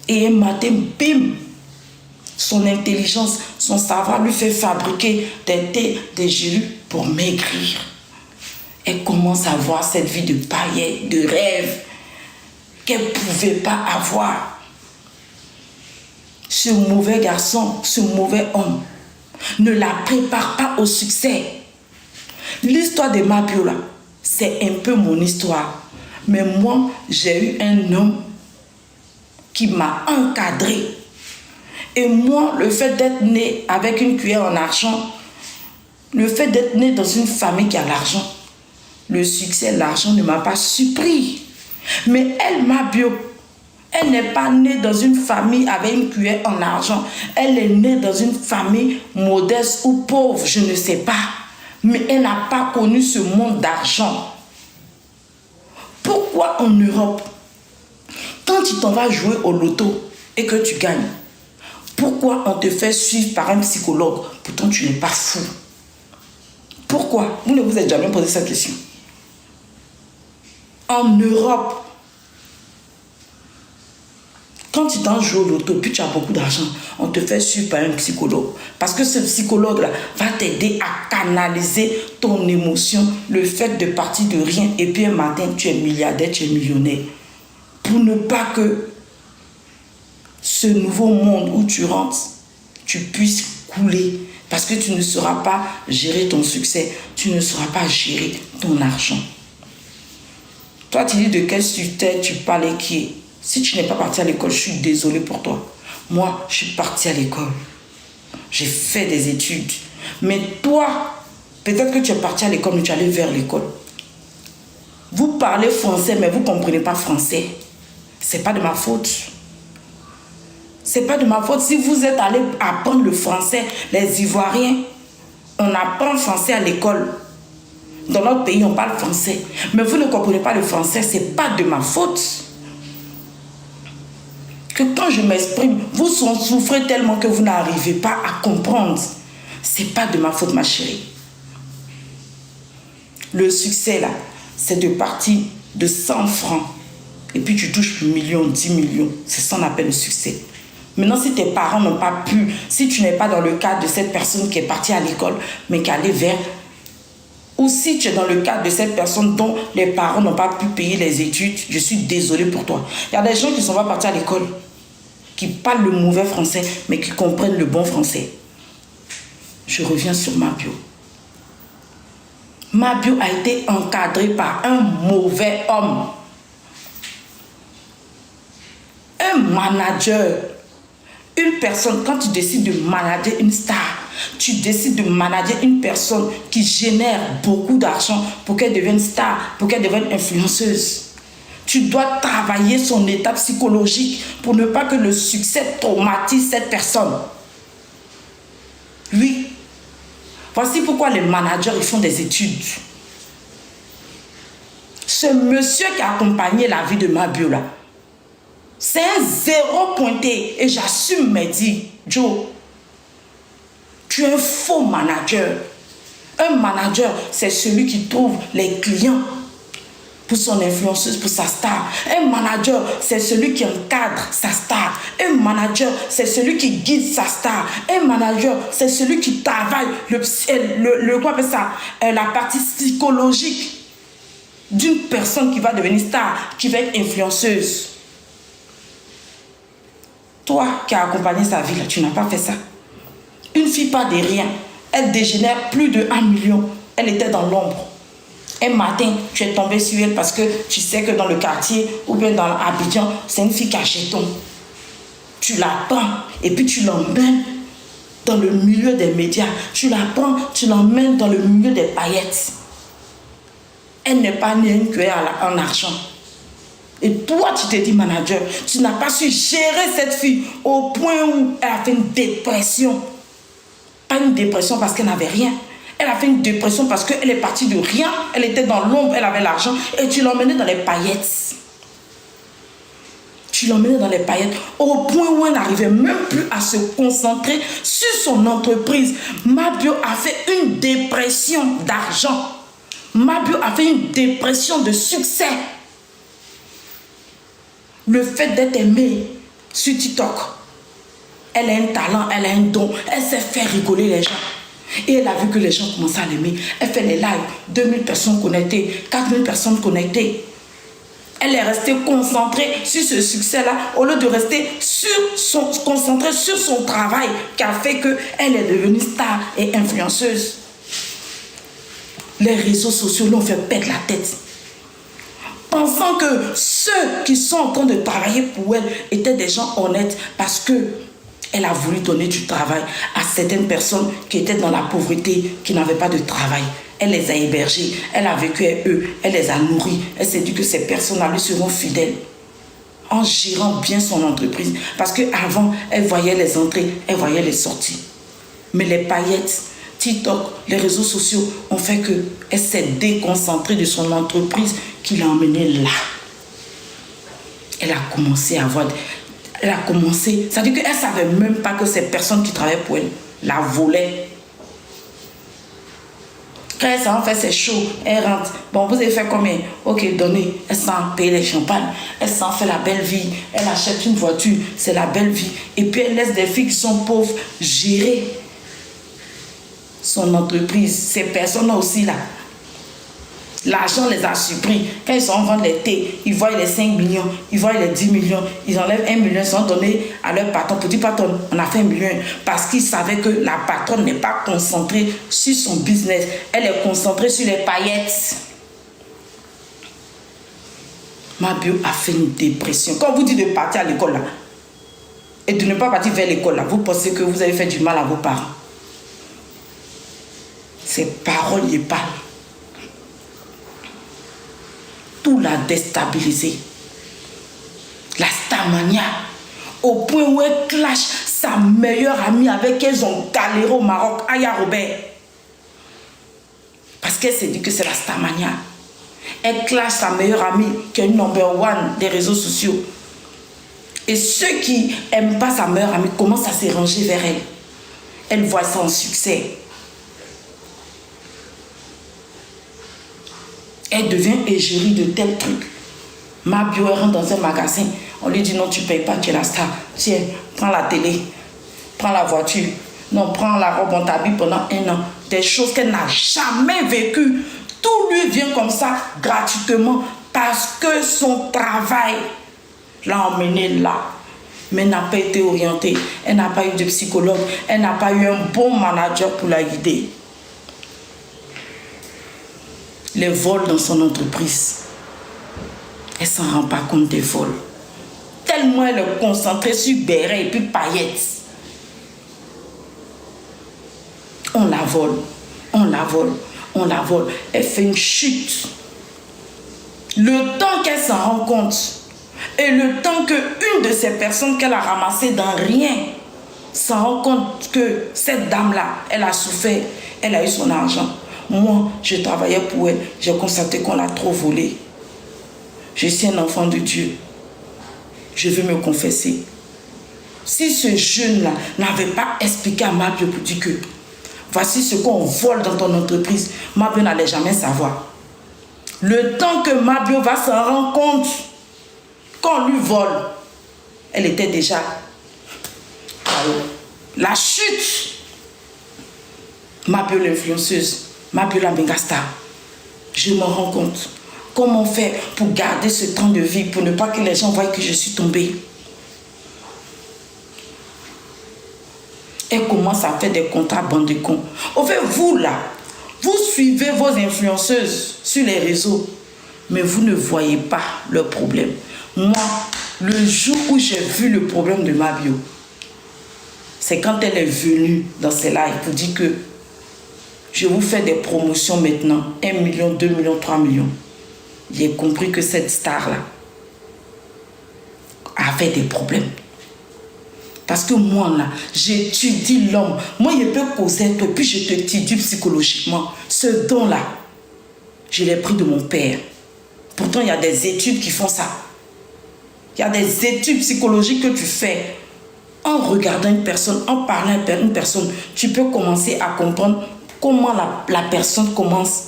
Et un matin, bim, son intelligence, son savoir lui fait fabriquer des thés, des gélules pour maigrir. Elle commence à voir cette vie de paillettes, de rêve qu'elle ne pouvait pas avoir. Ce mauvais garçon, ce mauvais homme ne la prépare pas au succès. L'histoire de Mabio, là, c'est un peu mon histoire. Mais moi, j'ai eu un homme qui m'a encadré. Et moi, le fait d'être né avec une cuillère en argent, le fait d'être né dans une famille qui a l'argent, le succès, l'argent ne m'a pas surpris. Mais elle, Mabio, elle n'est pas née dans une famille avec une cuillère en argent. Elle est née dans une famille modeste ou pauvre, je ne sais pas. Mais elle n'a pas connu ce monde d'argent. Pourquoi en Europe, quand tu t'en vas jouer au loto et que tu gagnes, pourquoi on te fait suivre par un psychologue? Pourtant, tu n'es pas fou. Pourquoi? Vous ne vous êtes jamais posé cette question. En Europe, quand tu t'en joues au loto, puis tu as beaucoup d'argent, on te fait suivre par un psychologue. Parce que ce psychologue-là va t'aider à canaliser ton émotion, le fait de partir de rien, et puis un matin, tu es milliardaire, tu es millionnaire. Pour ne pas que ce nouveau monde où tu rentres, tu puisses couler. Parce que tu ne sauras pas gérer ton succès, tu ne sauras pas gérer ton argent. Toi, tu dis de quel succès tu parles et qui est. Si tu n'es pas parti à l'école, je suis désolée pour toi. Moi, je suis partie à l'école. J'ai fait des études. Mais toi, peut-être que tu es parti à l'école, mais tu es allé vers l'école. Vous parlez français, mais vous ne comprenez pas français. Ce n'est pas de ma faute. Ce n'est pas de ma faute. Si vous êtes allé apprendre le français, les Ivoiriens, on apprend le français à l'école. Dans notre pays, on parle français. Mais vous ne comprenez pas le français, ce n'est pas de ma faute. Que quand je m'exprime, vous souffrez tellement que vous n'arrivez pas à comprendre. Ce n'est pas de ma faute, ma chérie. Le succès, là, c'est de partir de 100 francs. Et puis tu touches 1 million, 10 millions. C'est ça qu'on appelle le succès. Maintenant, si tes parents n'ont pas pu, si tu n'es pas dans le cadre de cette personne qui est partie à l'école, mais qui est allée vers... Ou si tu es dans le cadre de cette personne dont les parents n'ont pas pu payer les études, je suis désolée pour toi. Il y a des gens qui ne sont pas partis à l'école, qui parlent le mauvais français, mais qui comprennent le bon français. Je reviens sur Mabio. Mabio a été encadré par un mauvais homme. Un manager. Une personne, quand tu décides de manager une star, tu décides de manager une personne qui génère beaucoup d'argent pour qu'elle devienne star, pour qu'elle devienne influenceuse. Tu dois travailler son état psychologique pour ne pas que le succès traumatise cette personne. Oui. Voici pourquoi les managers ils font des études. Ce monsieur qui a accompagné la vie de Mabio là, c'est un zéro pointé. Et j'assume mes dires. Joe, tu es un faux manager. Un manager, c'est celui qui trouve les clients pour son influenceuse, pour sa star. Un manager, c'est celui qui encadre sa star. Un manager, c'est celui qui guide sa star. Un manager, c'est celui qui travaille quoi appelle ça, la partie psychologique d'une personne qui va devenir star, qui va être influenceuse. Toi qui as accompagné sa vie, là, tu n'as pas fait ça. Une fille part de rien. Elle dégénère plus de 1 million. Elle était dans l'ombre. Un matin, tu es tombé sur elle parce que tu sais que dans le quartier ou bien dans Abidjan, c'est une fille qui a jeton. Tu la prends et puis tu l'emmènes dans le milieu des médias. Tu la prends, tu l'emmènes dans le milieu des paillettes. Elle n'est pas née une cuillère en argent. Et toi, tu te dis manager, tu n'as pas su gérer cette fille au point où elle a fait une dépression. Pas une dépression parce qu'elle n'avait rien. Elle a fait une dépression parce qu'elle est partie de rien. Elle était dans l'ombre, elle avait l'argent. Et tu l'emmenais dans les paillettes. Tu l'emmenais dans les paillettes au point où elle n'arrivait même plus à se concentrer sur son entreprise. Mabio a fait une dépression d'argent. Mabio a fait une dépression de succès. Le fait d'être aimé, sur TikTok. Elle a un talent, elle a un don, elle sait faire rigoler les gens. Et elle a vu que les gens commençaient à l'aimer. Elle fait les lives, 2000 personnes connectées, 4000 personnes connectées. Elle est restée concentrée sur ce succès-là au lieu de rester concentrée sur son travail qui a fait qu'elle est devenue star et influenceuse. Les réseaux sociaux l'ont fait perdre la tête. Pensant que ceux qui sont en train de travailler pour elle étaient des gens honnêtes parce qu'elle a voulu donner du travail à certaines personnes qui étaient dans la pauvreté, qui n'avaient pas de travail. Elle les a hébergés, elle a vécu avec eux, elle les a nourris. Elle s'est dit que ces personnes-là lui seront fidèles en gérant bien son entreprise. Parce qu'avant, elle voyait les entrées, elle voyait les sorties. Mais les paillettes, TikTok, les réseaux sociaux ont fait qu'elle s'est déconcentrée de son entreprise qui l'a emmenée là. Elle a commencé à avoir... Elle a commencé... Ça veut dire qu'elle ne savait même pas que ces personnes qui travaillaient pour elle la volaient. Quand elle s'en fait ses shows, elle rentre. Bon, vous avez fait combien? Ok, donnez. Elle s'en paye les champagnes. Elle s'en fait la belle vie. Elle achète une voiture. C'est la belle vie. Et puis elle laisse des filles qui sont pauvres gérer son entreprise. Ces personnes-là aussi là. L'argent les a surpris. Quand ils sont en vente les thés, ils voient les 5 millions, ils voient les 10 millions, ils enlèvent 1 million, ils sont donnés à leur patron. Petit patron, on a fait 1 million. Parce qu'ils savaient que la patronne n'est pas concentrée sur son business. Elle est concentrée sur les paillettes. Mabio a fait une dépression. Quand on vous dit de partir à l'école là, et de ne pas partir vers l'école là, vous pensez que vous avez fait du mal à vos parents. Ces paroles y parlent. Tout l'a déstabilisé. La starmania, au point où elle clash sa meilleure amie avec qui elles ont galéré au Maroc, Aya Robert. Parce qu'elle s'est dit que c'est la starmania. Elle clash sa meilleure amie qui est une number one des réseaux sociaux. Et ceux qui n'aiment pas sa meilleure amie commencent à se ranger vers elle. Elle voit son succès. Elle devient égérie de tels trucs. Mabio rentre dans un magasin. On lui dit non, tu ne payes pas, tu es la star. Tiens, prends la télé, prends la voiture. Non, prends la robe, on t'habille pendant 1 an. Des choses qu'elle n'a jamais vécues. Tout lui vient comme ça, gratuitement, parce que son travail l'a emmené là. Mais elle n'a pas été orientée. Elle n'a pas eu de psychologue. Elle n'a pas eu un bon manager pour la guider. Les vols dans son entreprise. Elle ne s'en rend pas compte des vols. Tellement elle est concentrée sur béret et puis paillettes. On la vole, on la vole, on la vole. Elle fait une chute. Le temps qu'elle s'en rend compte et le temps qu'une de ces personnes qu'elle a ramassées dans rien s'en rend compte que cette dame-là, elle a souffert, elle a eu son argent. Moi, je travaillais pour elle. J'ai constaté qu'on l'a trop volé. Je suis un enfant de Dieu. Je veux me confesser. Si ce jeune-là n'avait pas expliqué à Mabio pour dire que voici ce qu'on vole dans ton entreprise, Mabio n'allait jamais savoir. Le temps que Mabio va s'en rendre compte qu'on lui vole, elle était déjà la chute. Mabio l'influenceuse. Mabio la mégastar. Je me rends compte. Comment faire pour garder ce temps de vie, pour ne pas que les gens voient que je suis tombée. Elle commence à faire des contrats bande de cons. Au fait, vous là, vous suivez vos influenceuses sur les réseaux, mais vous ne voyez pas leur problème. Moi, le jour où j'ai vu le problème de Mabio, c'est quand elle est venue dans ses lives pour dire que je vous fais des promotions maintenant, 1 million, 2 millions, 3 millions. J'ai compris que cette star-là avait des problèmes. Parce que moi, là, j'étudie l'homme. Moi, je peux causer un peu, puis je t'étudie psychologiquement. Ce don-là, je l'ai pris de mon père. Pourtant, il y a des études qui font ça. Il y a des études psychologiques que tu fais. En regardant une personne, en parlant à une personne, tu peux commencer à comprendre comment la personne commence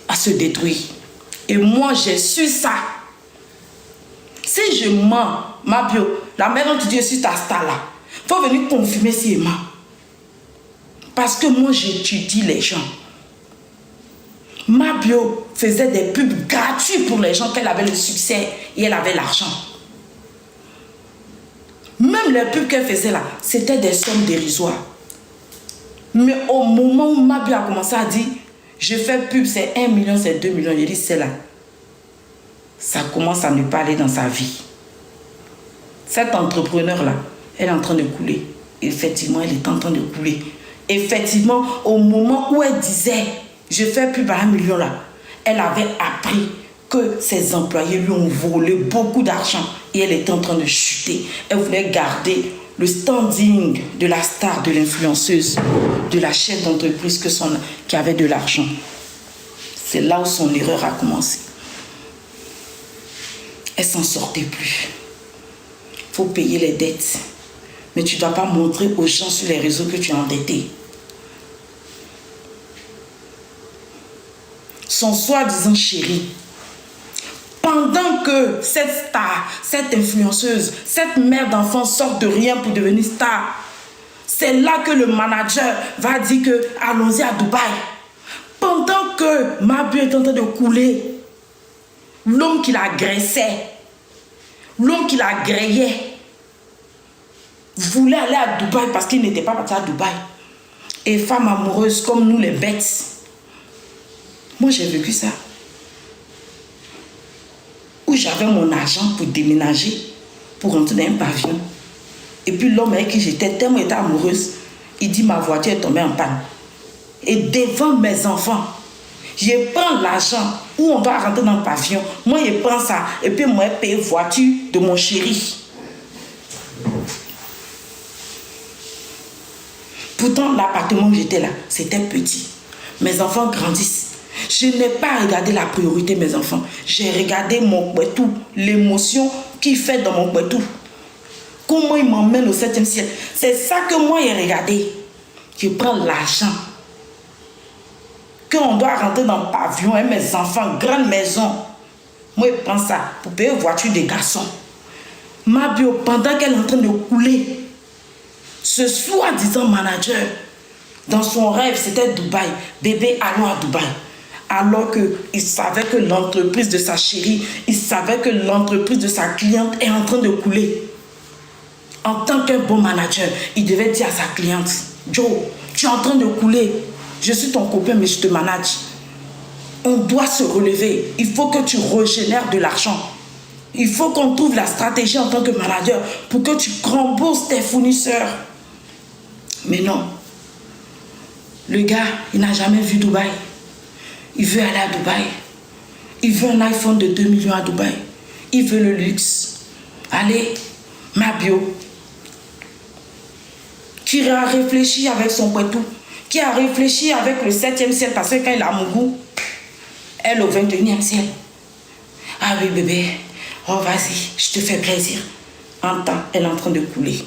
à se détruire. Et moi, j'ai su ça. Si je mens ma bio, la mère dont tu dis je suis ta star là, il faut venir confirmer si Emma. Parce que moi j'étudie les gens. Ma bio faisait des pubs gratuits pour les gens qu'elle avait le succès et elle avait l'argent. Même les pubs qu'elle faisait là, c'était des sommes dérisoires. Mais au moment où ma bio a commencé à dire, je fais pub, c'est 1 million, c'est 2 millions, j'ai dit c'est là. Ça commence à ne pas aller dans sa vie. Cet entrepreneur-là, elle est en train de couler. Effectivement, elle est en train de couler. Effectivement, au moment où elle disait, je fais pub à 1 million là, elle avait appris que ses employés lui ont volé beaucoup d'argent et elle était en train de chuter. Elle voulait garder le standing de la star, de l'influenceuse, de la chef d'entreprise qui avait de l'argent. C'est là où son erreur a commencé. Elle s'en sortait plus. Il faut payer les dettes. Mais tu ne dois pas montrer aux gens sur les réseaux que tu es endetté. Son soi-disant chéri, pendant que cette star, cette influenceuse, cette mère d'enfant sort de rien pour devenir star, c'est là que le manager va dire que allons-y à Dubaï. Pendant que ma bio est en train de couler, l'homme qui l'agressait, l'homme qui la grillait, voulait aller à Dubaï parce qu'il n'était pas parti à Dubaï. Et femme amoureuse comme nous les bêtes. Moi j'ai vécu ça. Où j'avais mon argent pour déménager, pour rentrer dans un pavillon. Et puis l'homme avec qui j'étais tellement été amoureuse, il dit ma voiture est tombée en panne. Et devant mes enfants, je prends l'argent où on doit rentrer dans le pavillon. Moi je prends ça et puis moi je paye la voiture de mon chéri. Pourtant l'appartement où j'étais là, c'était petit. Mes enfants grandissent. Je n'ai pas regardé la priorité de mes enfants. J'ai regardé mon kouetou, l'émotion qu'il fait dans mon kouetou. Comment il m'emmène au 7e ciel. C'est ça que moi j'ai regardé. Je prends l'argent. Quand on doit rentrer dans le pavillon, et mes enfants, grande maison, moi je prends ça pour payer une voiture des garçons. Ma bio, pendant qu'elle est en train de couler, ce soi-disant manager, dans son rêve, c'était Dubaï. Bébé, allons à Dubaï. Alors qu'il savait que l'entreprise de sa chérie, il savait que l'entreprise de sa cliente est en train de couler. En tant qu'un bon manager, il devait dire à sa cliente, Joe, tu es en train de couler. Je suis ton copain, mais je te manage. On doit se relever. Il faut que tu régénères de l'argent. Il faut qu'on trouve la stratégie en tant que manager pour que tu rembourses tes fournisseurs. Mais non. Le gars, il n'a jamais vu Dubaï. Il veut aller à Dubaï. Il veut un iPhone de 2 millions à Dubaï. Il veut le luxe. Allez, ma bio. Qui a réfléchi avec son poitou. Qui a réfléchi avec le 7e ciel. Parce que quand il a mon goût, elle au 21e ciel. Ah oui bébé. Oh vas-y, je te fais plaisir. En temps, elle est en train de couler.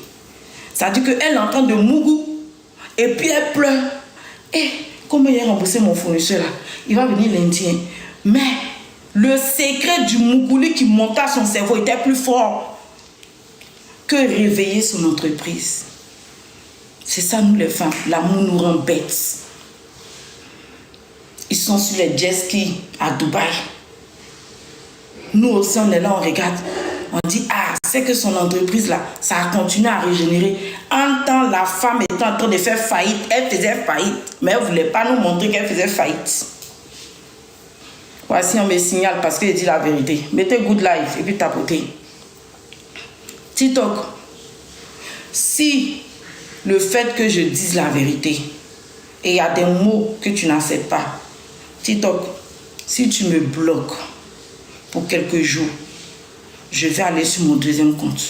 Ça veut dire qu'elle est en train de mougou. Et puis elle pleure. Et comment il a remboursé mon fournisseur là? Il va venir lundi. Mais le secret du mougouli qui montait à son cerveau était plus fort que réveiller son entreprise. C'est ça nous les femmes. L'amour nous rend bêtes. Ils sont sur les jet skis à Dubaï. Nous aussi on est là, on regarde. On dit, ah, c'est que son entreprise là, ça a continué à régénérer. En temps, la femme était en train de faire faillite. Elle faisait faillite. Mais elle ne voulait pas nous montrer qu'elle faisait faillite. Voici, on me signale parce qu'il dit la vérité. Mettez good life et puis tapotez. TikTok. Si le fait que je dise la vérité et il y a des mots que tu n'acceptes pas, TikTok, si tu me bloques pour quelques jours, je vais aller sur mon deuxième compte.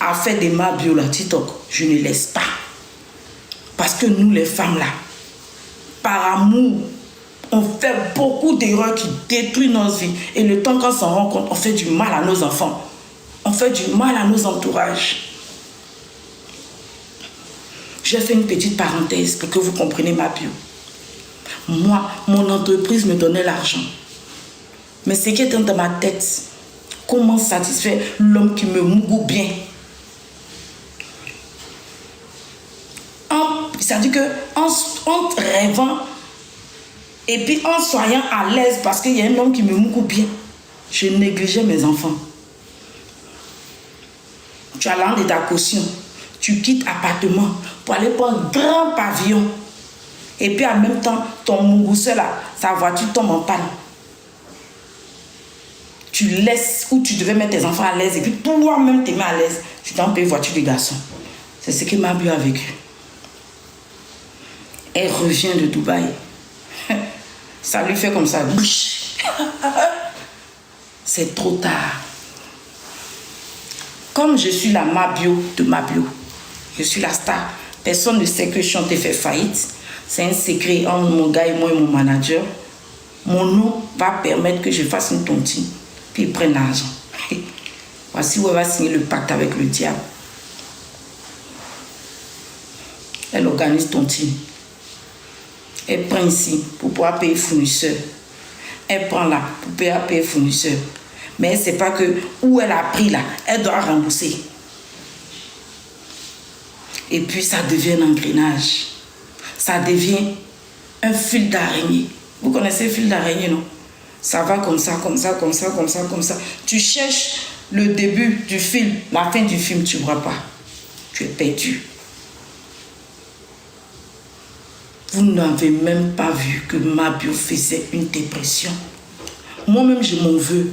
Affaire de ma bio là, TikTok, je ne laisse pas. Parce que nous les femmes là, par amour, on fait beaucoup d'erreurs qui détruisent nos vies. Et le temps qu'on s'en rend compte, on fait du mal à nos enfants. On fait du mal à nos entourages. J'ai fait une petite parenthèse pour que vous compreniez ma bio. Moi, mon entreprise me donnait l'argent. Mais ce qui était dans ma tête, comment satisfaire l'homme qui me mougou bien. C'est-à-dire qu'en rêvant et puis en soyant à l'aise parce qu'il y a un homme qui me mougou bien, je négligeais mes enfants. Tu as l'âme de ta caution, tu quittes l'appartement pour aller prendre un grand pavillon. Et puis en même temps, ton mougousseur là, sa voiture tombe en panne. Tu laisses où tu devais mettre tes enfants à l'aise et puis toi-même te mets à l'aise. Tu t'en payes voiture de garçon. C'est ce que Mabio a vécu. Elle revient de Dubaï. Ça lui fait comme ça. C'est trop tard. Comme je suis la Mabio de Mabio, je suis la star. Personne ne sait que Chanté fait faillite. C'est un secret entre mon gars et moi et mon manager. Mon nom va permettre que je fasse une tontine. Puis ils prennent l'argent. Voici où elle va signer le pacte avec le diable. Elle organise tontine. Elle prend ici pour pouvoir payer fournisseur. Elle prend là pour payer fournisseur. Mais elle ne sait pas que où elle a pris là, elle doit rembourser. Et puis ça devient un engrenage. Ça devient un fil d'araignée. Vous connaissez le fil d'araignée, non? Ça va comme ça, comme ça, comme ça, comme ça, comme ça. Tu cherches le début du film, la fin du film, tu ne vois pas. Tu es perdu. Vous n'avez même pas vu que Mabio faisait une dépression. Moi-même, je m'en veux.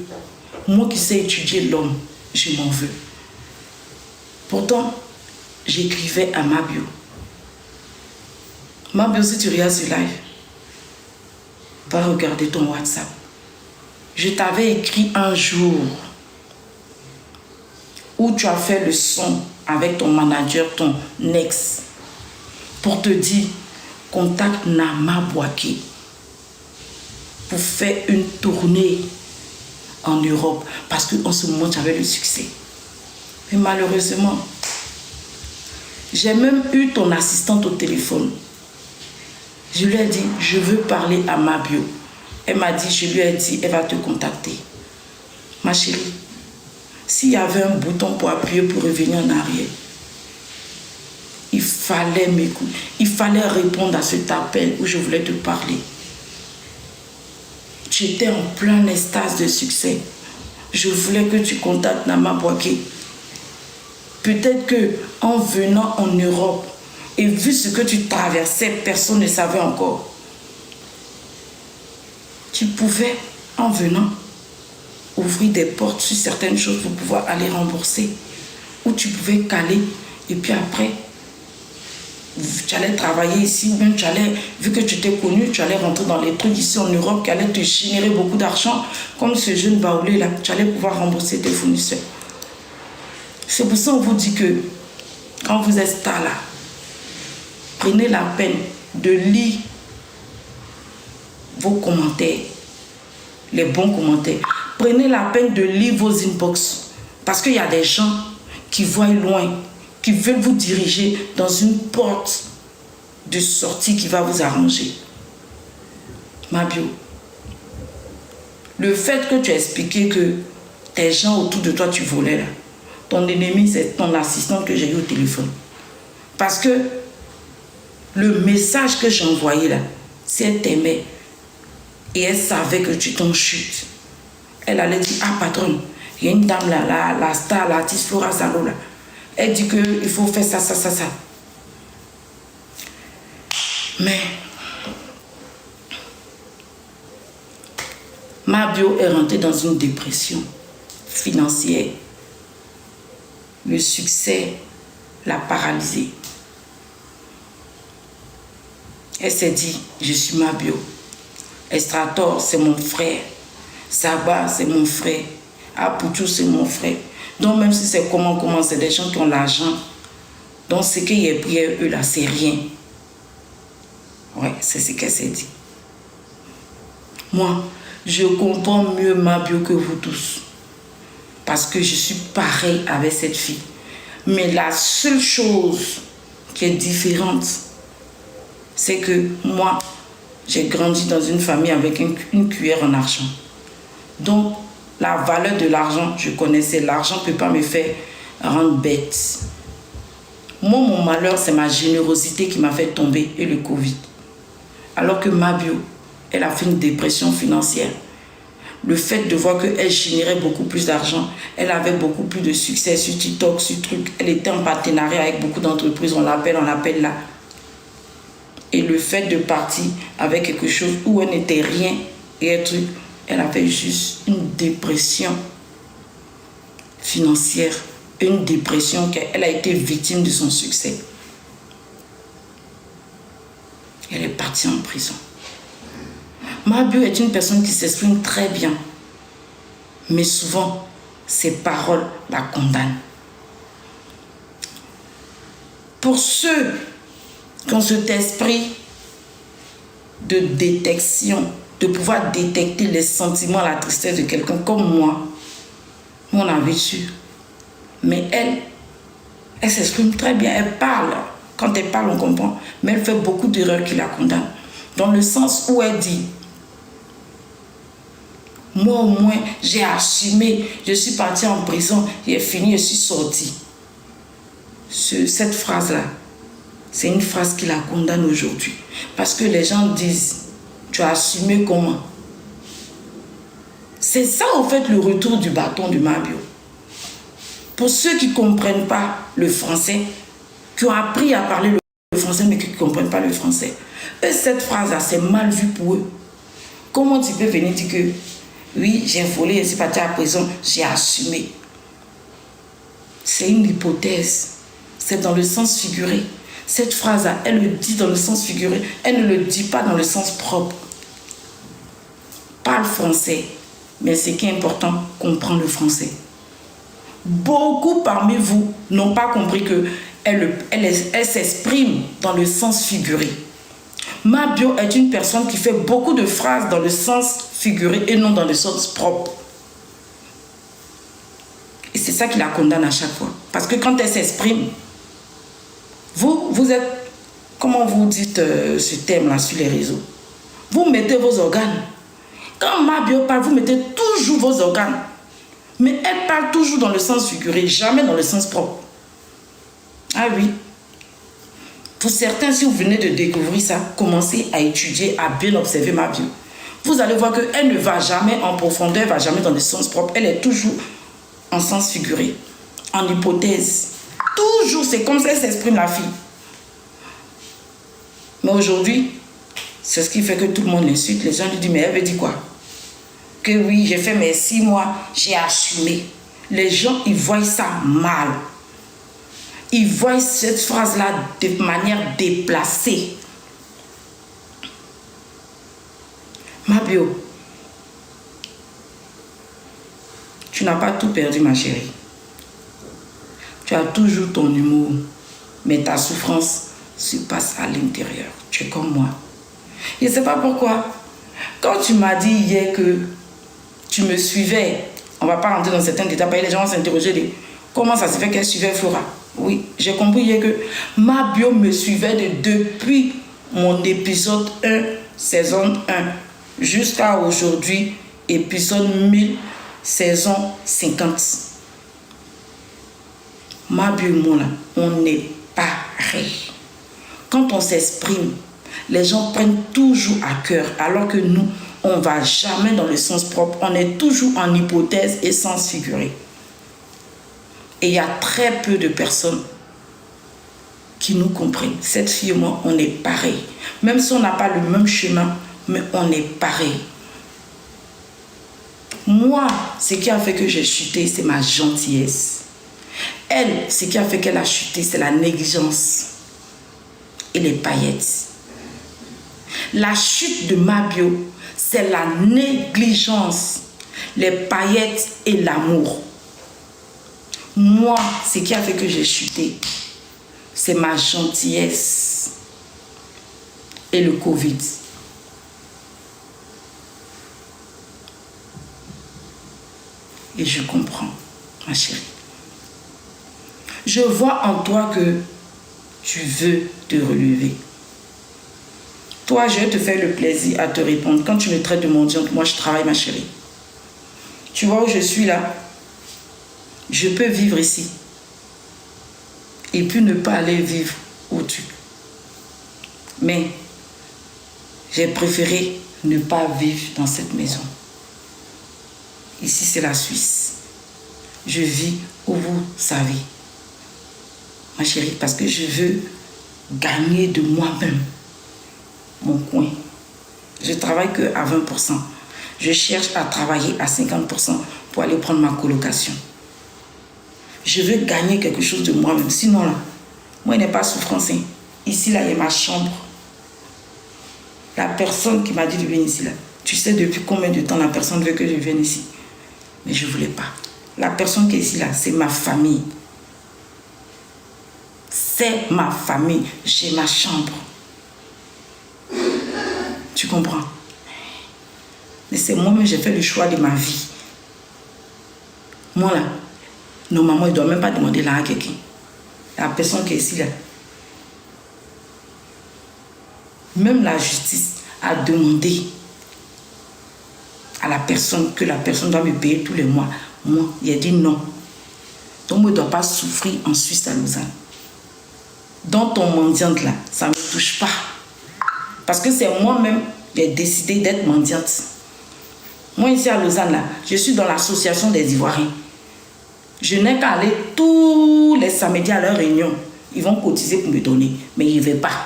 Moi qui sais étudier l'homme, je m'en veux. Pourtant, j'écrivais à Mabio. Mabio, si tu regardes ce live, va regarder ton WhatsApp. Je t'avais écrit un jour où tu as fait le son avec ton manager, ton ex, pour te dire, contacte Nama Bouaké pour faire une tournée en Europe parce qu'en ce moment, tu avais le succès. Mais malheureusement, j'ai même eu ton assistante au téléphone. Je lui ai dit, je veux parler à Mabio. Elle m'a dit, je lui ai dit, elle va te contacter. Ma chérie, s'il y avait un bouton pour appuyer pour revenir en arrière, il fallait m'écouter. Il fallait répondre à cet appel où je voulais te parler. J'étais en plein extase de succès. Je voulais que tu contactes Nama Bouaké. Peut-être qu'en venant en Europe, et vu ce que tu traversais, personne ne savait encore. Tu pouvais, en venant, ouvrir des portes sur certaines choses pour pouvoir aller rembourser. Ou tu pouvais caler, et puis après, tu allais travailler ici, ou bien tu allais, vu que tu t'es connu, tu allais rentrer dans les trucs ici en Europe qui allaient te générer beaucoup d'argent. Comme ce jeune baoulé là, tu allais pouvoir rembourser tes fournisseurs. C'est pour ça qu'on vous dit que, quand vous êtes star là, prenez la peine de lire vos commentaires, les bons commentaires. Prenez la peine de lire vos inbox. Parce qu'il y a des gens qui voient loin, qui veulent vous diriger dans une porte de sortie qui va vous arranger. Mabio, le fait que tu as expliqué que tes gens autour de toi, tu volais là, ton ennemi, c'est ton assistant que j'ai eu au téléphone. Parce que le message que j'ai envoyé là, si elle t'aimait et elle savait que tu t'en chutes, elle allait dire, ah patronne, il y a une dame là, la star, l'artiste Flora Zalo là, elle dit qu'il faut faire ça, ça, ça, ça. Mais Mabio est rentrée dans une dépression financière. Le succès l'a paralysée. Elle s'est dit, je suis Mabio. Estrator, c'est mon frère. Saba, c'est mon frère. Apuchou, c'est mon frère. Donc même si c'est comment, c'est des gens qui ont l'argent. Donc ce qu'il y a pris eux là, c'est rien. Ouais, c'est ce qu'elle s'est dit. Moi, je comprends mieux Mabio que vous tous. Parce que je suis pareil avec cette fille. Mais la seule chose qui est différente, c'est que moi, j'ai grandi dans une famille avec une cuillère en argent. Donc, la valeur de l'argent, je connaissais. L'argent ne peut pas me faire rendre bête. Moi, mon malheur, c'est ma générosité qui m'a fait tomber et le Covid. Alors que Mabio, elle a fait une dépression financière. Le fait de voir qu'elle générait beaucoup plus d'argent, elle avait beaucoup plus de succès sur TikTok, sur truc. Elle était en partenariat avec beaucoup d'entreprises, on l'appelle là. Et le fait de partir avec quelque chose où elle n'était rien et un truc, elle avait juste une dépression financière, une dépression qu'elle a été victime de son succès. Elle est partie en prison. Mabio est une personne qui s'exprime très bien, mais souvent, ses paroles la condamnent. Pour ceux qui ont cet esprit de détection, de pouvoir détecter les sentiments, la tristesse de quelqu'un comme moi, on a vécu. Mais elle s'exprime très bien, elle parle. Quand elle parle, on comprend. Mais elle fait beaucoup d'erreurs qui la condamnent. Dans le sens où elle dit, moi au moins, j'ai assumé, je suis partie en prison, j'ai fini, je suis sortie. Cette phrase-là, c'est une phrase qui la condamne aujourd'hui. Parce que les gens disent, tu as assumé comment? C'est ça, en fait, le retour du bâton de Mabio. Pour ceux qui ne comprennent pas le français, qui ont appris à parler le français, mais qui ne comprennent pas le français, eux, cette phrase-là, c'est mal vu pour eux. Comment tu peux venir dire que, oui, j'ai volé, je suis parti à la prison, j'ai assumé? C'est une hypothèse. C'est dans le sens figuré. Cette phrase-là, elle le dit dans le sens figuré. Elle ne le dit pas dans le sens propre. Parle français. Mais ce qui est important, comprendre le français. Beaucoup parmi vous n'ont pas compris qu'elle s'exprime dans le sens figuré. Mabio est une personne qui fait beaucoup de phrases dans le sens figuré et non dans le sens propre. Et c'est ça qui la condamne à chaque fois. Parce que quand elle s'exprime, vous êtes, comment vous dites ce thème-là sur les réseaux? Vous mettez vos organes. Quand Mabio parle, vous mettez toujours vos organes. Mais elle parle toujours dans le sens figuré, jamais dans le sens propre. Ah oui. Pour certains, si vous venez de découvrir ça, commencez à étudier, à bien observer Mabio. Vous allez voir qu'elle ne va jamais en profondeur, elle ne va jamais dans le sens propre. Elle est toujours en sens figuré, en hypothèse. Toujours, c'est comme ça qu'elle s'exprime, la fille. Mais aujourd'hui, c'est ce qui fait que tout le monde l'insulte. Les gens lui disent, mais elle veut dire quoi? Que oui, j'ai fait mes 6 mois, j'ai assumé. Les gens, ils voient ça mal. Ils voient cette phrase-là de manière déplacée. Mabio, tu n'as pas tout perdu, ma chérie. Tu as toujours ton humour, mais ta souffrance se passe à l'intérieur. Tu es comme moi. Je ne sais pas pourquoi. Quand tu m'as dit hier que tu me suivais, on ne va pas rentrer dans certains détails, les gens vont s'interroger comment ça se fait qu'elle suivait Flora. Oui, j'ai compris hier que Mabio me suivait depuis mon épisode 1, saison 1, jusqu'à aujourd'hui, épisode 1000, saison 50. Mabio et moi, là, on est pareil. Quand on s'exprime, les gens prennent toujours à cœur, alors que nous, on ne va jamais dans le sens propre. On est toujours en hypothèse et sens figuré. Et il y a très peu de personnes qui nous comprennent. Cette fille et moi, on est pareil. Même si on n'a pas le même chemin, mais on est pareil. Moi, ce qui a fait que j'ai chuté, c'est ma gentillesse. Elle, ce qui a fait qu'elle a chuté, c'est la négligence et les paillettes. La chute de Mabio, c'est la négligence, les paillettes et l'amour. Moi, ce qui a fait que j'ai chuté, c'est ma gentillesse et le Covid. Et je comprends, ma chérie. Je vois en toi que tu veux te relever. Toi, je vais te faire le plaisir à te répondre. Quand tu me traites de mendiante, moi, je travaille, ma chérie. Tu vois où je suis là? Je peux vivre ici. Et puis ne pas aller vivre au-dessus. Mais j'ai préféré ne pas vivre dans cette maison. Ici, c'est la Suisse. Je vis où vous savez. Ma chérie, parce que je veux gagner de moi-même mon coin. Je travaille que à 20%. Je cherche à travailler à 50% pour aller prendre ma colocation. Je veux gagner quelque chose de moi-même. Sinon, là, moi, il n'est pas souffrance. Hein. Ici, là, il y a ma chambre. La personne qui m'a dit de venir ici, là, tu sais depuis combien de temps la personne veut que je vienne ici. Mais je ne voulais pas. La personne qui est ici, là, c'est ma famille. C'est ma famille. J'ai ma chambre. Tu comprends? Mais c'est moi-même, j'ai fait le choix de ma vie. Moi, là, normalement, il ne doit même pas demander là à quelqu'un. La personne qui est ici, là. Même la justice a demandé à la personne que la personne doit me payer tous les mois. Moi, il a dit non. Donc, moi, je ne dois pas souffrir en Suisse à Lausanne. Dans ton mendiante, là, ça ne me touche pas. Parce que c'est moi-même qui ai décidé d'être mendiante. Moi, ici à Lausanne, là, je suis dans l'association des Ivoiriens. Je n'ai qu'à aller tous les samedis à leur réunion. Ils vont cotiser pour me donner, mais ils ne veulent pas.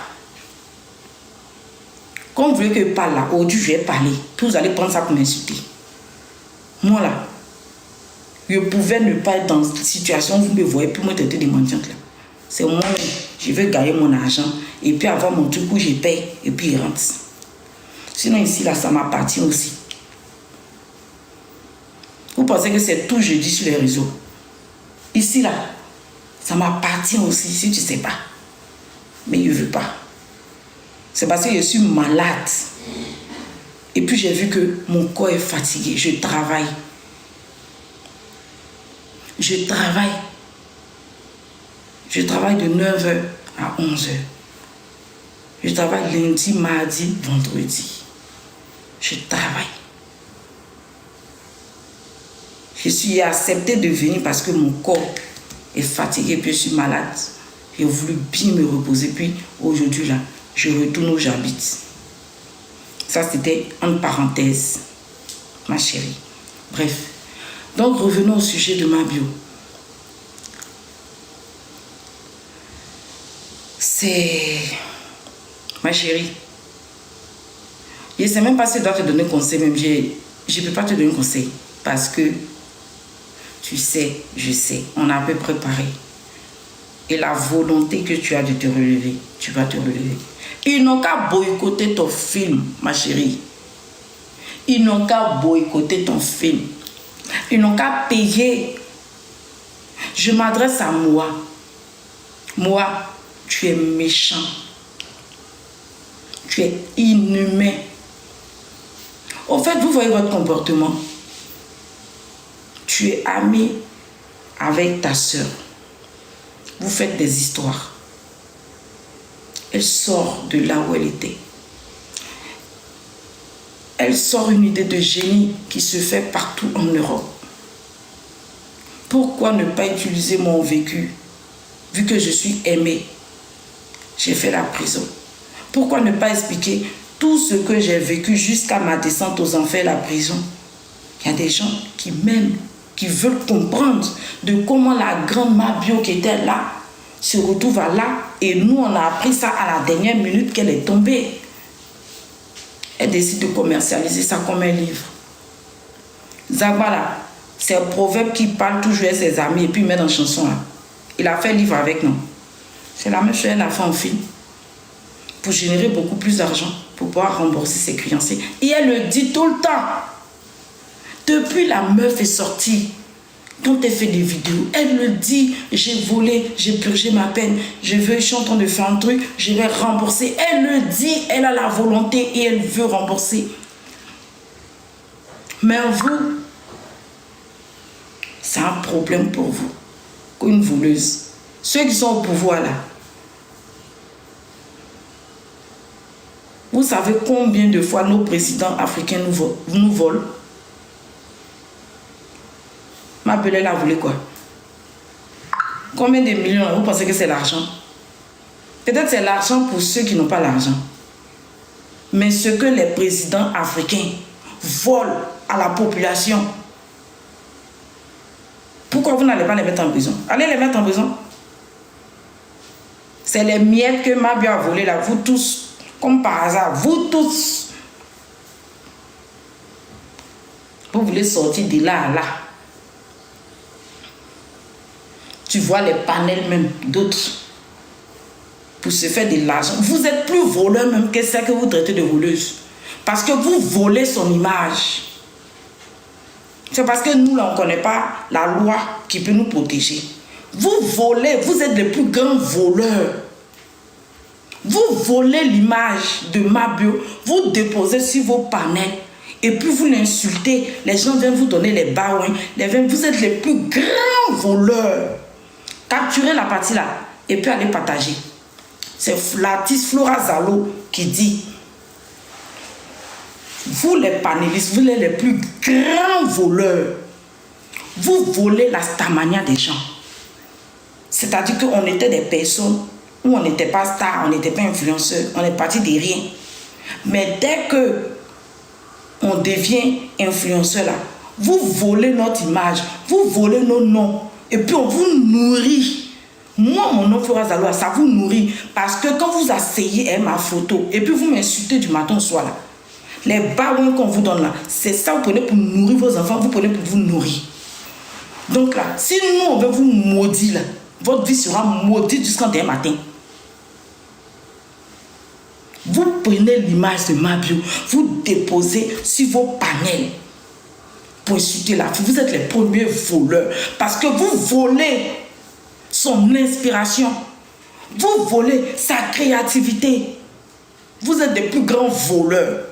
Comme vous voulez que je parle là, aujourd'hui je vais parler, puis vous allez prendre ça pour m'insulter. Moi là, je pouvais ne pas être dans cette situation où vous me voyez, puis moi traiter des mendiantes là. C'est moi-même, je veux gagner mon argent, et puis avoir mon truc où je paye, et puis il rentre. Sinon ici là, ça m'appartient aussi. Vous pensez que c'est tout jeudi sur les réseaux? Ici là, ça m'appartient aussi, si tu ne sais pas. Mais je ne veux pas. C'est parce que je suis malade. Et puis j'ai vu que mon corps est fatigué. Je travaille. Je travaille. Je travaille de 9h à 11h. Je travaille lundi, mardi, vendredi. Je travaille. Je suis acceptée de venir parce que mon corps est fatigué et puis je suis malade. J'ai voulu bien me reposer. Puis aujourd'hui là, je retourne où j'habite. Ça, c'était en parenthèse, ma chérie. Bref. Donc, revenons au sujet de ma bio. C'est... Ma chérie. Je ne sais même pas si je dois te donner conseil. Même je ne peux pas te donner conseil. Parce que, tu sais, je sais, on a un peu préparé. Et la volonté que tu as de te relever, tu vas te relever. Ils n'ont qu'à boycotter ton film, ma chérie. Ils n'ont qu'à boycotter ton film. Ils n'ont qu'à payer. Je m'adresse à moi. Moi, tu es méchant. Tu es inhumain. Au fait, vous voyez votre comportement. Tu es ami avec ta soeur. Vous faites des histoires. Elle sort de là où elle était. Elle sort une idée de génie qui se fait partout en Europe. Pourquoi ne pas utiliser mon vécu, vu que je suis aimée? J'ai fait la prison. Pourquoi ne pas expliquer tout ce que j'ai vécu jusqu'à ma descente aux enfers, la prison? Il y a des gens qui m'aiment, qui veulent comprendre de comment la grande Mabio qui était là se retrouve à là, et nous on a appris ça à la dernière minute qu'elle est tombée. Elle décide de commercialiser ça comme un livre. Zabala, c'est un proverbe qui parle toujours à ses amis et puis il met dans chanson là. Il a fait un livre avec nous. C'est la même chose, elle a fait un film pour générer beaucoup plus d'argent, pour pouvoir rembourser ses créanciers. Et elle le dit tout le temps. Depuis la meuf est sortie, quand elle fait des vidéos, elle me dit, j'ai volé, j'ai purgé ma peine, je suis en train de faire un truc, je vais rembourser. Elle le dit, elle a la volonté et elle veut rembourser. Mais vous, c'est un problème pour vous, une voleuse. Ceux qui sont au pouvoir là, vous savez combien de fois nos présidents africains nous volent? Ma belle, elle a volé quoi? Combien de millions? Vous pensez que c'est l'argent? Peut-être c'est l'argent pour ceux qui n'ont pas l'argent. Mais ce que les présidents africains volent à la population, pourquoi vous n'allez pas les mettre en prison? Allez les mettre en prison. C'est les miettes que Mabio a volé là. Vous tous, comme par hasard, vous tous, vous voulez sortir de là à là. Tu vois les panels même d'autres pour se faire de l'argent. Vous êtes plus voleur même que celle que vous traitez de voleuse. Parce que vous volez son image. C'est parce que nous, là, on ne connaît pas la loi qui peut nous protéger. Vous volez, vous êtes les plus grands voleurs. Vous volez l'image de Mabio, vous déposez sur vos panels et puis vous l'insultez. Les gens viennent vous donner les baouins. Vous êtes les plus grands voleurs. Capturez la partie là et puis allez partager. C'est l'artiste Flora Zalo qui dit: vous les panélistes, vous êtes les plus grands voleurs. Vous volez la stamania des gens. C'est-à-dire qu'on était des personnes où on n'était pas star, on n'était pas influenceur, on est parti de rien. Mais dès que on devient influenceur là, vous volez notre image, vous volez nos noms, et puis on vous nourrit. Moi, mon nom Flora Zalo, ça vous nourrit. Parce que quand vous asseyez ma photo, et puis vous m'insultez du matin au soir là, les baouins qu'on vous donne là, c'est ça vous prenez pour nourrir vos enfants, vous prenez pour vous nourrir. Donc là, si nous on veut vous maudire là, votre vie sera maudite jusqu'en demain matin. Vous prenez l'image de Mabio, vous déposez sur vos panels pour insulter la fille. Vous êtes les premiers voleurs parce que vous volez son inspiration. Vous volez sa créativité. Vous êtes des plus grands voleurs.